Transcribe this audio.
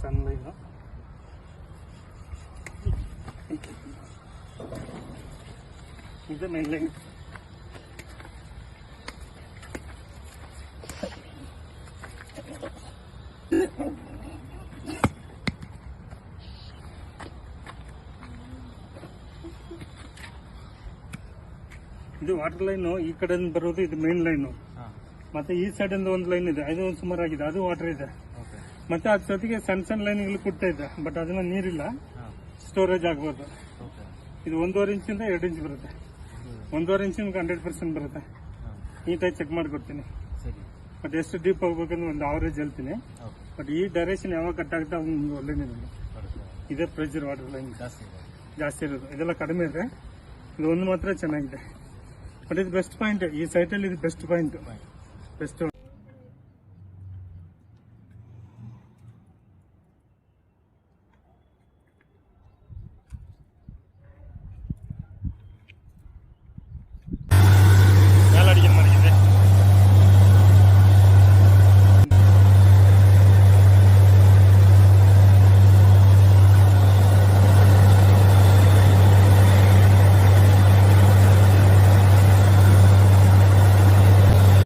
ಸನ್ line ಇದು main line. ಇದು water line ಈ ಕಡೆ ಬರೋದು, ಇದು ಮೇನ್ ಲೈನ್. ಮತ್ತೆ ಈ ಸೈಡ್ ಇಂದ ಒಂದು ಲೈನ್ ಇದೆ, ಅದು ಒಂದು ಸುಮಾರಾಗಿದೆ, ಅದು ವಾಟರ್ ಇದೆ. ಮತ್ತೆ ಅದ್ರ ಜೊತೆಗೆ ಸಣ್ಣ ಸಣ್ಣ ಲೈನ್ಗಳು ಕೊಡ್ತಾ ಇದೆ, ಬಟ್ ಅದನ್ನ ನೀರಿಲ್ಲ, ಸ್ಟೋರೇಜ್ ಆಗ್ಬೋದು. ಇದು 1.5 ಇಂಚಿಂದ 2 ಇಂಚ್ ಬರುತ್ತೆ. 1.5 ಇಂಚಿನ 100% ಬರುತ್ತೆ. ನೀಟಾಗಿ ಚೆಕ್ ಮಾಡಿಕೊಡ್ತೀನಿ. ಬಟ್ ಎಷ್ಟು ಡೀಪ್ ಹೋಗ್ಬೇಕಂದ್ರೆ ಒಂದು ಅವರೇಜ್ ಹೇಳ್ತೀನಿ. ಬಟ್ ಈ ಡೈರೆಕ್ಷನ್ ಯಾವಾಗ ಕಟ್ ಆಗುತ್ತೆ ಅವ್ನು ಒಳ್ಳೆ ನೀರಿಲ್ಲ. ಇದೇ ಪ್ರೆಷರ್ ವಾಟರ್ ಲೈನ್ ಜಾಸ್ತಿ ಇರೋದು. ಇದೆಲ್ಲ ಕಡಿಮೆ ಇದೆ, ಇದು ಒಂದು ಮಾತ್ರ ಚೆನ್ನಾಗಿದೆ. ಬಟ್ ಇದು ಬೆಸ್ಟ್ ಪಾಯಿಂಟ್, ಈ ಸೈಟಲ್ಲಿ ಇದು ಬೆಸ್ಟ್ ಪಾಯಿಂಟ್, ಬೆಸ್ಟ್.